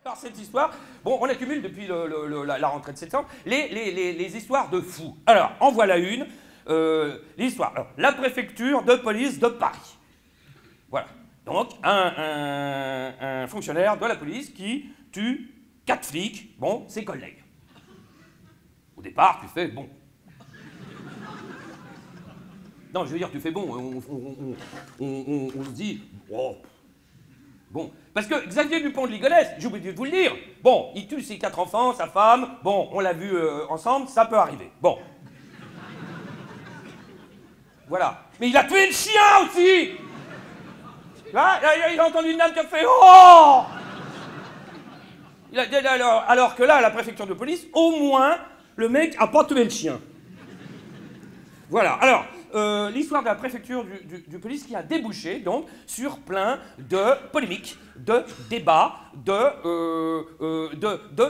Alors cette histoire, bon, on accumule depuis la rentrée de septembre les histoires de fous. Alors, en voilà une, l'histoire. Alors, la préfecture de police de Paris. Voilà. Donc, un fonctionnaire de la police qui tue 4 flics, bon, ses collègues. Au départ, tu fais bon. Non, je veux dire, tu fais bon. On se dit, oh. Bon, parce que Xavier Dupont de Ligonnès, j'ai oublié de vous le dire, bon, il tue ses 4 enfants, sa femme, bon, on l'a vu ensemble, ça peut arriver. Bon. Voilà. Mais il a tué le chien aussi. Là, il a entendu une dame qui a fait oh. Alors que là, à la préfecture de police, au moins, le mec a pas tué le chien. Voilà. Alors, l'histoire de la préfecture du police qui a débouché, donc, sur plein de polémiques, de débats,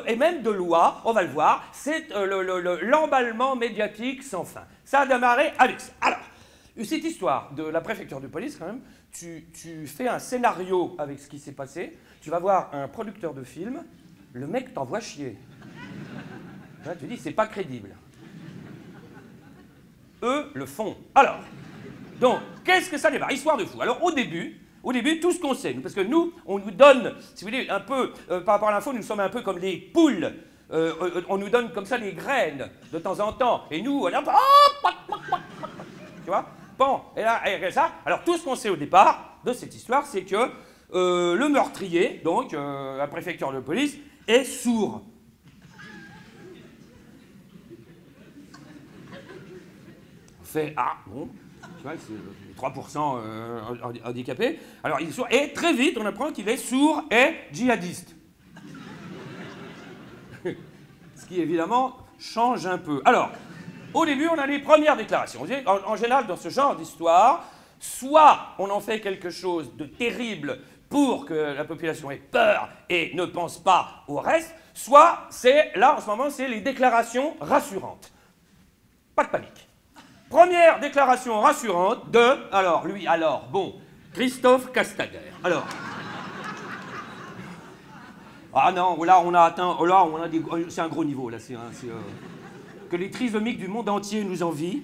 et même de lois, on va le voir. C'est l'emballement médiatique sans fin. Ça a démarré avec ça. Alors, cette histoire de la préfecture de police, quand même, tu fais un scénario avec ce qui s'est passé, tu vas voir un producteur de film, le mec t'envoie chier. Là, tu dis, c'est pas crédible. Eux le font. Alors, donc, qu'est-ce que ça démarre? Histoire de fou. Alors, au début, tout ce qu'on sait, parce que nous, on nous donne, si vous voulez, un peu, par rapport à l'info, nous sommes un peu comme les poules. On nous donne comme ça les graines, de temps en temps. Et nous, on est un peu... Tu vois? Bon, et là, et ça. Alors, tout ce qu'on sait au départ de cette histoire, c'est que le meurtrier, donc, la préfecture de police, est sourd. Fait ah bon, tu vois, c'est 3% handicapés. Alors il est sourd et très vite on apprend qu'il est sourd et djihadiste. Ce qui évidemment change un peu. Alors au début on a les premières déclarations. En général dans ce genre d'histoire, soit on en fait quelque chose de terrible pour que la population ait peur et ne pense pas au reste, soit c'est là en ce moment c'est les déclarations rassurantes. Pas de panique. Première déclaration rassurante de, bon, Christophe Castaner. Alors. Ah non, là on a atteint, là on a des, c'est un gros niveau, là, que les trisomiques du monde entier nous envient.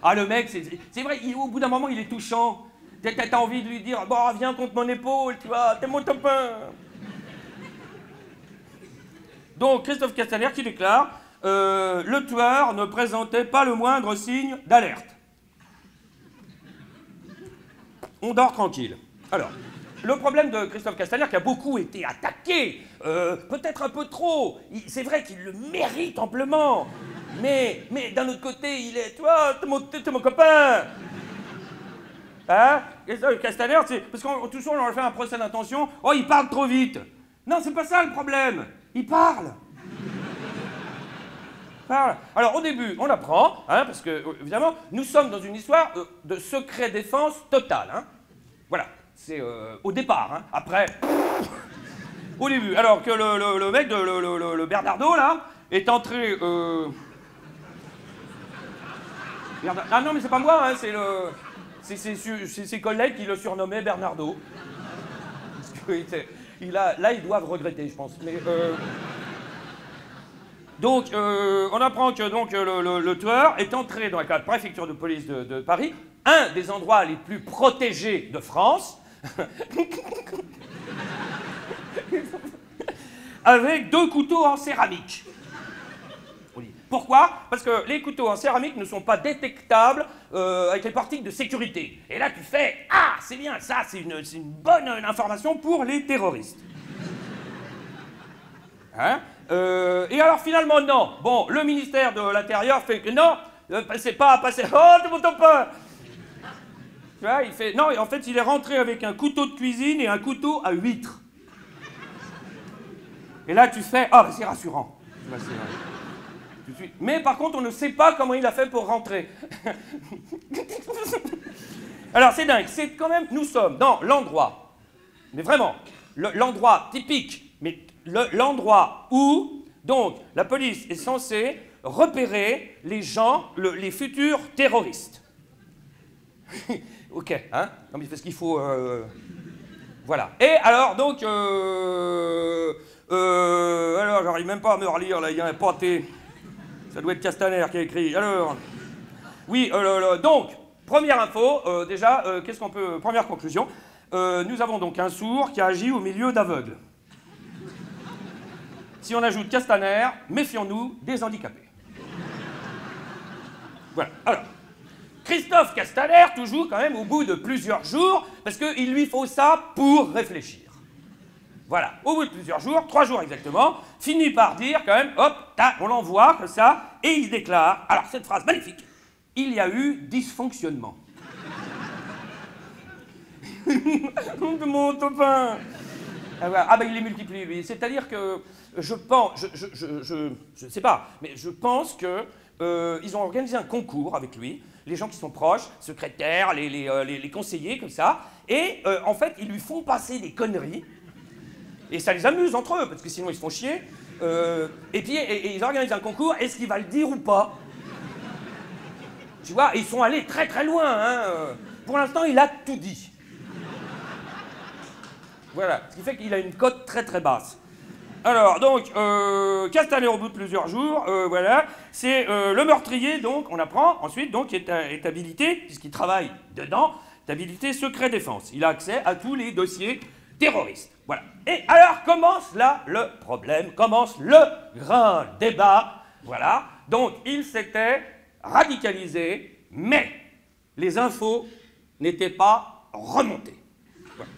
Ah le mec, c'est vrai, au bout d'un moment il est touchant. T'as envie de lui dire, bon, viens contre mon épaule, tu vois, t'es mon copain. Donc Christophe Castaner qui déclare, le tueur ne présentait pas le moindre signe d'alerte. On dort tranquille. Alors, le problème de Christophe Castaner, qui a beaucoup été attaqué, peut-être un peu trop, c'est vrai qu'il le mérite amplement, mais d'un autre côté, il est, tu vois, t'es mon copain. Hein? Castaner, c'est parce qu'on toujours on leur fait un procès d'intention, oh, il parle trop vite. Non, c'est pas ça le problème, il parle. Alors au début, on apprend, hein, parce que évidemment, nous sommes dans une histoire de secret défense totale. Hein. Voilà, c'est au départ. Hein. Après, au début, alors que le mec, le Bernardo, là, est entré... Ah non, mais c'est pas moi, hein, c'est ses collègues qui le surnommaient Bernardo. Parce que là, ils doivent regretter, je pense. Mais... Donc, on apprend que donc, le tueur est entré dans la préfecture de police de Paris, un des endroits les plus protégés de France, avec 2 couteaux en céramique. Pourquoi? Parce que les couteaux en céramique ne sont pas détectables avec les portiques de sécurité. Et là, tu fais « Ah, c'est bien, ça, c'est une bonne information pour les terroristes. » Hein? Et alors finalement non. Bon, le ministère de l'Intérieur fait que non, c'est pas passé. Oh, tu m'entends pas. Tu vois, il fait non. En fait, il est rentré avec un couteau de cuisine et un couteau à huître. Et là, tu fais ah, bah, c'est rassurant. Mais par contre, on ne sait pas comment il a fait pour rentrer. Alors c'est dingue. C'est quand même. Nous sommes dans l'endroit, mais vraiment l'endroit typique, mais l'endroit où, donc, la police est censée repérer les gens, les futurs terroristes. Ok, hein? Non mais parce qu'il faut... Voilà. Et alors, donc, alors, j'arrive même pas à me relire, là, il y a un pâté. Ça doit être Castaner qui a écrit. Alors, oui, donc, première info, déjà, qu'est-ce qu'on peut... Première conclusion, nous avons donc un sourd qui a agi au milieu d'aveugles. Si on ajoute Castaner, méfions-nous des handicapés. Voilà, alors... Christophe Castaner, toujours quand même au bout de plusieurs jours, parce qu'il lui faut ça pour réfléchir. Voilà, au bout de plusieurs jours, 3 jours exactement, finit par dire quand même, hop, tac, on l'envoie comme ça, et il déclare, alors cette phrase magnifique, il y a eu dysfonctionnement. Mon copain. Ah ben il les multiplie lui, c'est-à-dire que je pense, je sais pas, mais je pense que ils ont organisé un concours avec lui, les gens qui sont proches, secrétaires, les conseillers, comme ça, et en fait, ils lui font passer des conneries, et ça les amuse entre eux, parce que sinon ils se font chier, et puis ils organisent un concours, est-ce qu'il va le dire ou pas? Tu vois, ils sont allés très très loin, hein. Pour l'instant, il a tout dit. Voilà, ce qui fait qu'il a une cote très très basse. Alors, donc, Castaner au bout de plusieurs jours, voilà, c'est le meurtrier, donc, on apprend, ensuite, donc, est habilité, puisqu'il travaille dedans, est habilité secret défense. Il a accès à tous les dossiers terroristes. Voilà. Et alors, commence là le problème, commence le grand débat, voilà. Donc, il s'était radicalisé, mais les infos n'étaient pas remontées. Voilà.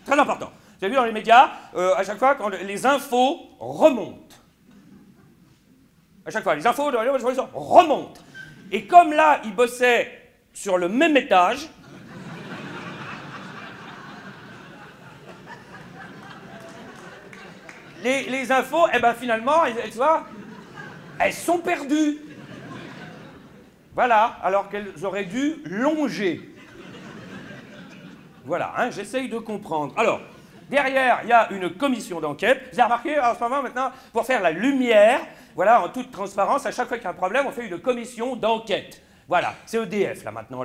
Très important. Vous avez vu dans les médias, à chaque fois, quand les infos remontent. À chaque fois, les infos remontent. Et comme là, ils bossaient sur le même étage, les infos, eh ben finalement, tu vois, elles sont perdues. Voilà, alors qu'elles auraient dû longer. Voilà, hein, j'essaye de comprendre. Alors, derrière, il y a une commission d'enquête. Vous avez remarqué, en ce moment, maintenant, pour faire la lumière, voilà, en toute transparence, à chaque fois qu'il y a un problème, on fait une commission d'enquête. Voilà, c'est EDF, là, maintenant,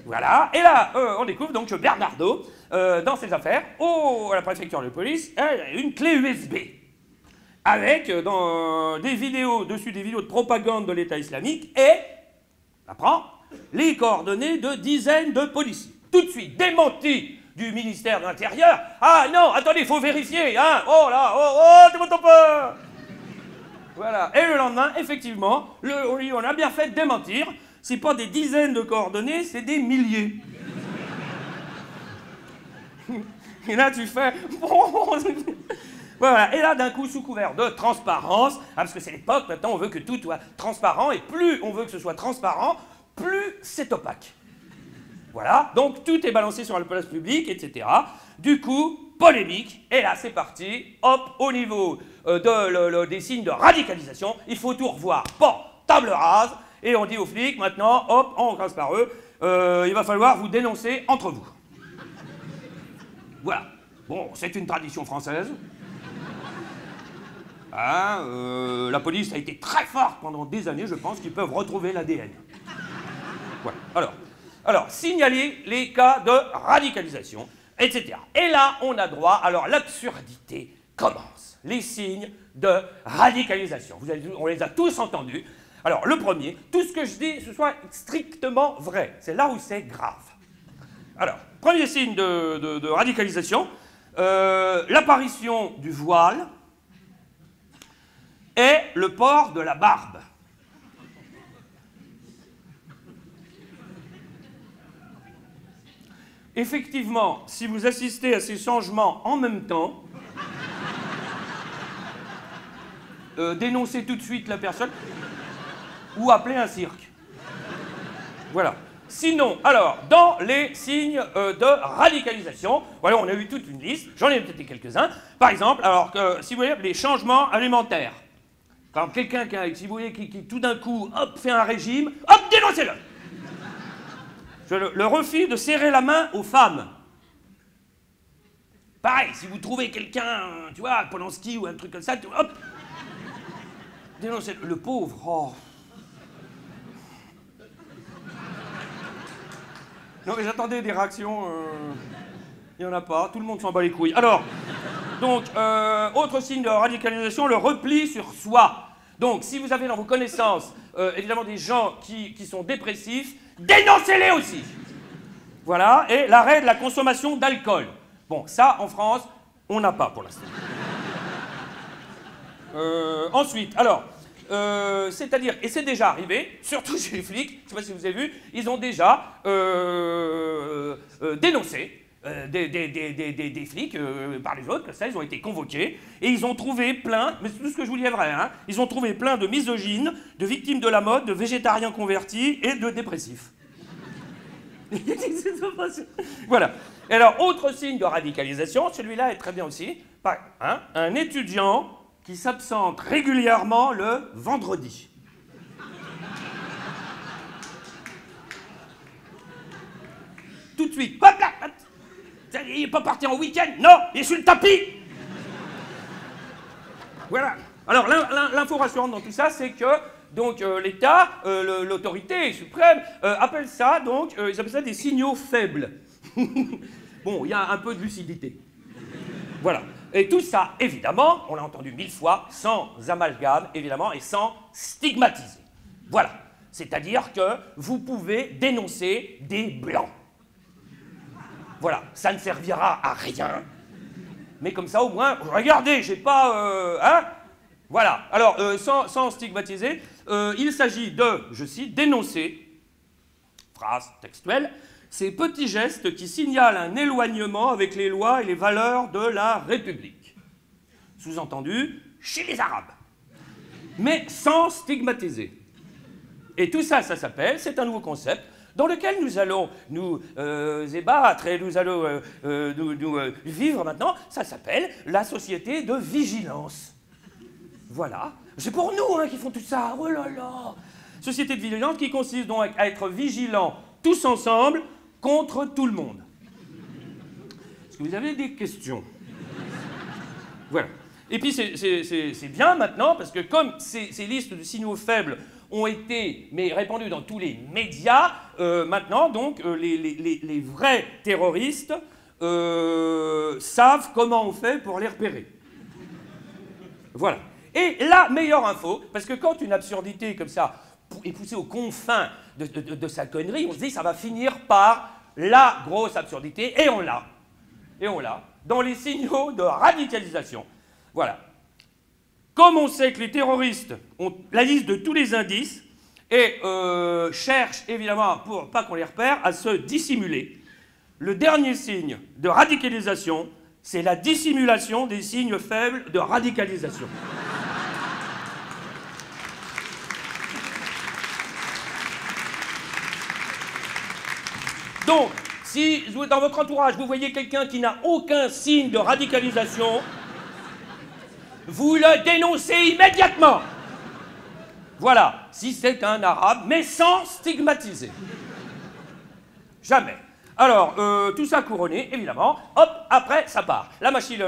voilà. Et là, on découvre donc que Bernardo, dans ses affaires, à la préfecture de police, a une clé USB. Avec, des vidéos, dessus des vidéos de propagande de l'État islamique et, on apprend, les coordonnées de dizaines de policiers. Tout de suite, démenti du ministère de l'Intérieur. Ah non, attendez, il faut vérifier, hein. Oh là, t'es mon peu. Voilà. Et le lendemain, effectivement, on a bien fait de démentir. C'est pas des dizaines de coordonnées, c'est des milliers. Et là, tu fais... Voilà. Et là, d'un coup, sous couvert de transparence, parce que c'est l'époque, maintenant, on veut que tout soit transparent, et plus on veut que ce soit transparent, plus c'est opaque. Voilà, donc tout est balancé sur la place publique, etc. Du coup, polémique, et là c'est parti, hop, au niveau des signes de radicalisation, il faut tout revoir. Bon, table rase, et on dit aux flics, maintenant, hop, on passe par eux, il va falloir vous dénoncer entre vous. Voilà, bon, c'est une tradition française. Hein, la police a été très forte pendant des années, je pense qu'ils peuvent retrouver l'ADN. Voilà, alors, signaler les cas de radicalisation, etc. Et là, on a droit, alors l'absurdité commence. Les signes de radicalisation. On les a tous entendus. Alors, le premier, tout ce que je dis, ce soit strictement vrai. C'est là où c'est grave. Alors, premier signe de radicalisation, l'apparition du voile et le port de la barbe. Effectivement, si vous assistez à ces changements en même temps, dénoncez tout de suite la personne ou appelez un cirque. Voilà. Sinon, alors, dans les signes de radicalisation, voilà, on a eu toute une liste, j'en ai peut-être quelques-uns. Par exemple, alors, si vous voulez, les changements alimentaires. Quand quelqu'un si vous voyez, qui tout d'un coup, hop, fait un régime, hop, dénoncez-le. Le refus de serrer la main aux femmes. Pareil, si vous trouvez quelqu'un, tu vois, Polanski ou un truc comme ça, hop, dénoncez le pauvre. Oh. Non, mais j'attendais des réactions. Il n'y en a pas, tout le monde s'en bat les couilles. Alors, donc, autre signe de radicalisation, le repli sur soi. Donc, si vous avez dans vos connaissances, évidemment, des gens qui sont dépressifs, dénoncez-les aussi. Voilà, et l'arrêt de la consommation d'alcool. Bon, ça, en France, on n'a pas pour l'instant. Ensuite, alors, c'est-à-dire, et c'est déjà arrivé, surtout chez les flics, je ne sais pas si vous avez vu, ils ont déjà dénoncé des flics par les autres, comme ça, ils ont été convoqués, et ils ont trouvé plein, mais tout ce que je vous dis est vrai, hein, ils ont trouvé plein de misogynes, de victimes de la mode, de végétariens convertis et de dépressifs. Voilà. Et alors, autre signe de radicalisation, celui-là est très bien aussi, hein, un étudiant qui s'absente régulièrement le vendredi. Tout de suite, hop là, hop. Il n'est pas parti en week-end, non, il est sur le tapis. Voilà. Alors, l'info rassurante dans tout ça, c'est que donc l'État, l'autorité suprême, appelle ça, donc, ils appellent ça des signaux faibles. Bon, il y a un peu de lucidité. Voilà. Et tout ça, évidemment, on l'a entendu 1000 fois, sans amalgame, évidemment, et sans stigmatiser. Voilà. C'est-à-dire que vous pouvez dénoncer des blancs. Voilà. Ça ne servira à rien. Mais comme ça, au moins, regardez, j'ai pas... hein. Voilà. Alors, sans stigmatiser, il s'agit de, je cite, dénoncer, phrase textuelle, ces petits gestes qui signalent un éloignement avec les lois et les valeurs de la République. Sous-entendu, chez les Arabes. Mais sans stigmatiser. Et tout ça, ça s'appelle, c'est un nouveau concept, dans lequel nous allons nous ébattre et nous allons vivre maintenant, ça s'appelle la société de vigilance. Voilà. C'est pour nous hein, qui font tout ça. Oh là là. Société de vigilance qui consiste donc à être vigilants tous ensemble contre tout le monde. Est-ce que vous avez des questions? Voilà. Et puis c'est bien maintenant, parce que comme ces listes de signaux faibles ont été répandues dans tous les médias, maintenant, donc, les vrais terroristes savent comment on fait pour les repérer. Voilà. Et la meilleure info, parce que quand une absurdité comme ça est poussée aux confins de sa connerie, on se dit ça va finir par la grosse absurdité, et on l'a. Et on l'a dans les signaux de radicalisation. Voilà. Comme on sait que les terroristes ont la liste de tous les indices et cherchent, évidemment, pour pas qu'on les repère, à se dissimuler, le dernier signe de radicalisation, c'est la dissimulation des signes faibles de radicalisation. Donc, si dans votre entourage, vous voyez quelqu'un qui n'a aucun signe de radicalisation, vous le dénoncez immédiatement. Voilà, si c'est un arabe, mais sans stigmatiser. Jamais. Alors, tout ça couronné, évidemment, hop, après, ça part. La machine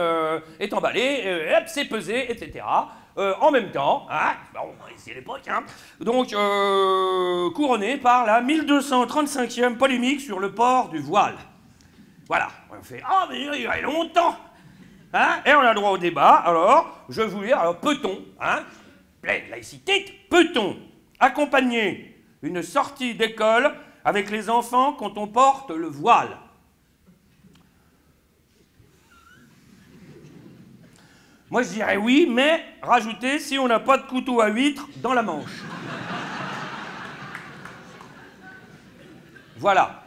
est emballée, hop, c'est pesé, etc. En même temps, hein, bon, c'est l'époque, hein, donc couronné par la 1235e polémique sur le port du voile. Voilà, on fait « Ah, mais il y a longtemps !» hein, et on a droit au débat, alors, je vous dis, alors peut-on, hein, pleine laïcité, peut-on accompagner une sortie d'école avec les enfants quand on porte le voile? Moi, je dirais oui, mais rajoutez si on n'a pas de couteau à huître dans la manche. Voilà.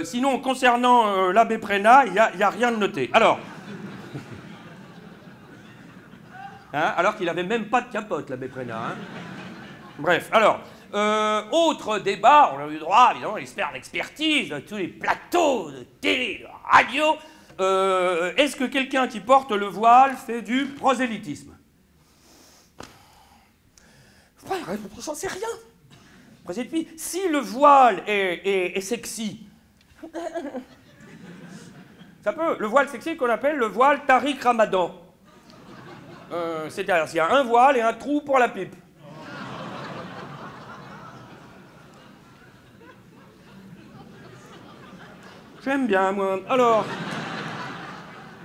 Sinon, concernant l'abbé Prénat, il n'y a rien de noté. Alors, hein, alors qu'il n'avait même pas de capote, l'abbé Prénat. Hein. Bref, alors, autre débat, on a eu droit, évidemment, à l'expertise de tous les plateaux de télé, de radio. Est-ce que quelqu'un qui porte le voile fait du prosélytisme? J'en sais rien. Si le voile est sexy, ça peut. Le voile sexy qu'on appelle le voile Tariq Ramadan. C'est-à-dire s'il y a un voile et un trou pour la pipe. J'aime bien, moi. Alors,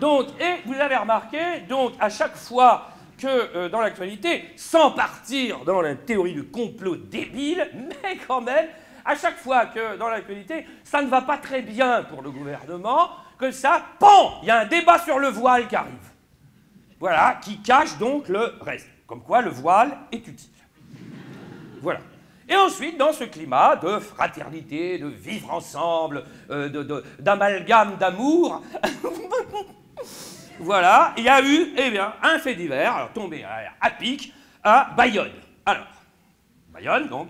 donc, et vous avez remarqué, donc, à chaque fois que dans l'actualité, sans partir dans la théorie du complot débile, mais quand même, à chaque fois que dans l'actualité, ça ne va pas très bien pour le gouvernement, que ça, pan, il y a un débat sur le voile qui arrive. Voilà, qui cache donc le reste. Comme quoi le voile est utile. Voilà. Et ensuite, dans ce climat de fraternité, de vivre ensemble, d'amalgame d'amour, voilà, il y a eu, eh bien, un fait divers, alors tombé à pic, à Bayonne. Alors, Bayonne, donc,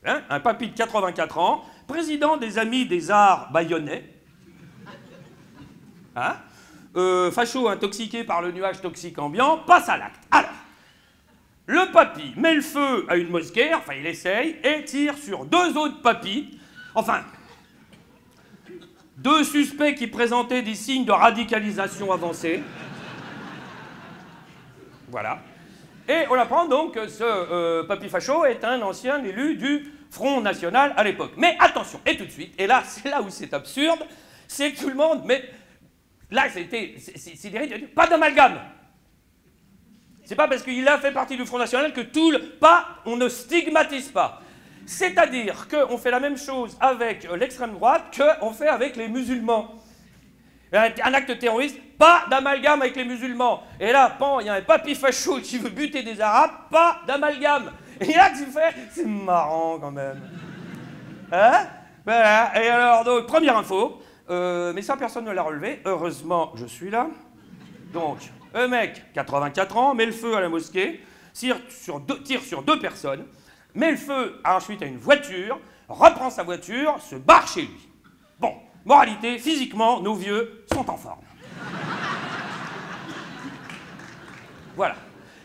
hein, un papy de 84 ans, président des Amis des Arts bayonnais, hein, facho intoxiqué par le nuage toxique ambiant, passe à l'acte. Alors, le papy met le feu à une mosquée, enfin il essaye, et tire sur deux autres papys, enfin, deux suspects qui présentaient des signes de radicalisation avancée. Voilà. Et on apprend donc que ce papy facho est un ancien élu du Front National à l'époque. Mais attention, et tout de suite, et là, c'est là où c'est absurde, c'est que tout le monde, mais là, c'est des rites, pas d'amalgame. C'est pas parce qu'il a fait partie du Front National que on ne stigmatise pas. C'est-à-dire qu'on fait la même chose avec l'extrême droite qu'on fait avec les musulmans. Un acte terroriste, pas d'amalgame avec les musulmans. Et là, pan, il y a un papy facho qui veut buter des Arabes, pas d'amalgame. Et là, tu fais, c'est marrant quand même. Hein? Voilà. Et alors, donc, première info, mais ça, personne ne l'a relevé. Heureusement, je suis là. Donc, un mec, 84 ans, met le feu à la mosquée, tire sur deux personnes, met le feu ensuite à une voiture, reprend sa voiture, se barre chez lui. Bon, moralité, physiquement, nos vieux sont en forme. Voilà.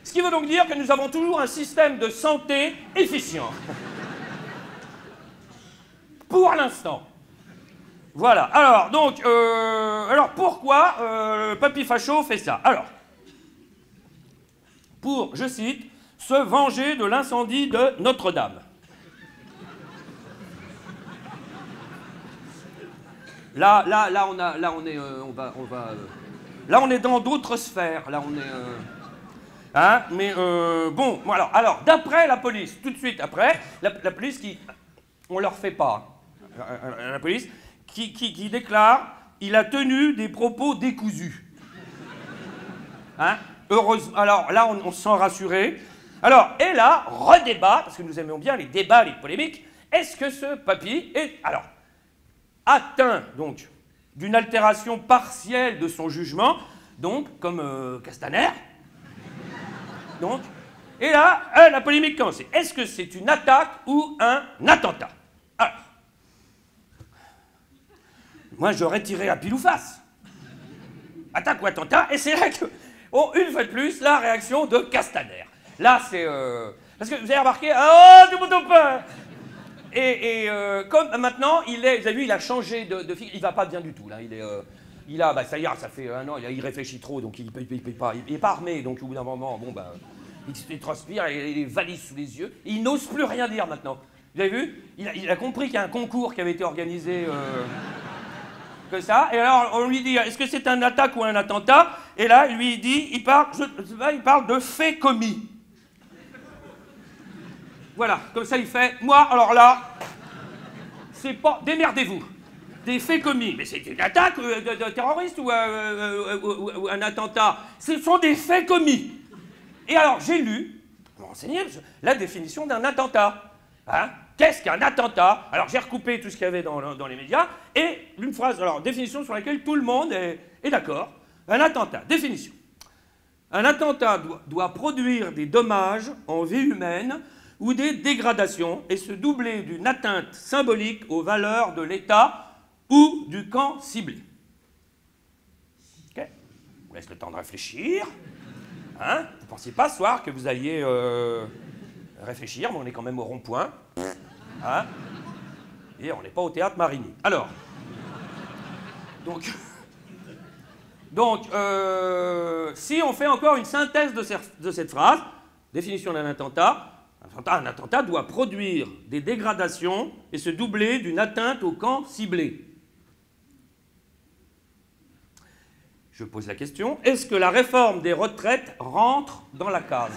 Ce qui veut donc dire que nous avons toujours un système de santé efficient. Pour l'instant. Voilà. Alors, donc, alors pourquoi le papy facho fait ça? Alors, pour, je cite, se venger de l'incendie de Notre-Dame. Là, on est dans d'autres sphères. Là, on est, hein, mais bon, alors, d'après la police, tout de suite après, la police qui, on leur fait pas, la police qui déclare, il a tenu des propos décousus. Hein? Heureusement, alors là, on se sent rassuré. Alors, et là, redébat, parce que nous aimions bien les débats, les polémiques, est-ce que ce papy est, alors, atteint, donc, d'une altération partielle de son jugement, donc, comme Castaner, donc, et là, la polémique commence. Est-ce que c'est une attaque ou un attentat? Alors, moi, j'aurais tiré à pile ou face. Attaque ou attentat, et c'est là que... Oh, une fois de plus, la réaction de Castaner. Là, c'est... Parce que vous avez remarqué... Oh, du bouton pain. Et comme maintenant, vous avez vu, il a changé de figure. Il va pas bien du tout, là. Il a... Bah, ça y est, ça fait un an, il réfléchit trop, donc il est pas armé. Donc, au bout d'un moment, bon, bah... Il transpire, il a les valises sous les yeux. Et il n'ose plus rien dire, maintenant. Vous avez vu? Il a compris qu'il y a un concours qui avait été organisé... que ça, et alors on lui dit, est-ce que c'est un attaque ou un attentat? Et là, lui, il parle de faits commis. Voilà, comme ça il fait, moi, alors là, c'est pas, démerdez-vous, des faits commis. Mais c'est une attaque de terroriste ou un attentat? Ce sont des faits commis. Et alors, j'ai lu, pour m'enseigner, la définition d'un attentat. Hein? Qu'est-ce qu'un attentat? Alors j'ai recoupé tout ce qu'il y avait dans les médias, et une phrase, alors définition sur laquelle tout le monde est d'accord. Un attentat, définition. Un attentat doit produire des dommages en vie humaine ou des dégradations et se doubler d'une atteinte symbolique aux valeurs de l'État ou du camp ciblé. Ok? Je vous laisse le temps de réfléchir. Hein? Vous ne pensiez pas ce soir que vous alliez réfléchir, mais on est quand même au rond-point. Hein? Et on n'est pas au théâtre Marigny. Alors, donc si on fait encore une synthèse de cette phrase, définition d'un attentat, un attentat doit produire des dégradations et se doubler d'une atteinte au camp ciblé. Je pose la question, est-ce que la réforme des retraites rentre dans la case?